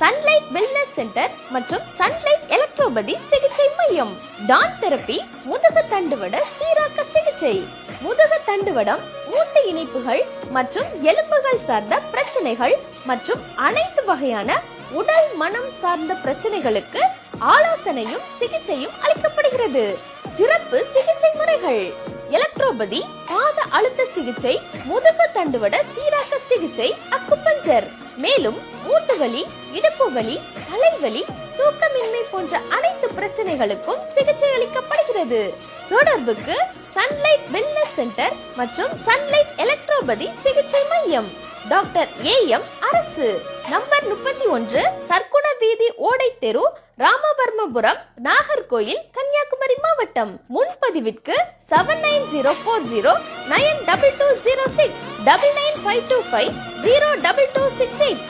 Sunlight wellness centre மற்றும் sunlight electropathy சிகிச்சை மையம். டான் தெரப்பி முதுகு தண்டுவட சீராக்க சிகிச்சை. முதுகு தண்டுவடம், மூட்டு இணைப்புகள் மற்றும் எலும்புகள் சார்ந்த பிரச்சனைகள் மற்றும் அனைத்து வகையான உடல் மனம் சார்ந்த பிரச்சனைகளுக்கு ஆலோசனையும் சிகிச்சையும் அளிக்கப்படுகிறது. சிறப்பு சிகிச்சை முறைகள்: எலக்ட்ரோபதி, பாத அழுத்த சிகிச்சை, முதுகு தண்டுவட சீராக்க சிகிச்சை, அக்குபஞ்சர். மேலும் மூட்டு வலி, இடுப்பு வலி, தலைவலி, தூக்கமின்மை போன்ற அனைத்து பிரச்சனைகளுக்கும் சிகிச்சை அளிக்கப்படுகிறது. தொடர்புக்கு சன்லைட் வெல்னஸ் சென்டர் மற்றும் சன்லைட் எலக்ட்ரோபதி சிகிச்சை மையம், டாக்டர் AM அரசு, நம்பர் 31, சர்க்குண வீதி, ஓடை தெரு, ராமவர்மபுரம், நாகர்கோயில், கன்னியாகுமரி மாவட்டம். முன்பதிவிற்கு 7904092206 99525 02268.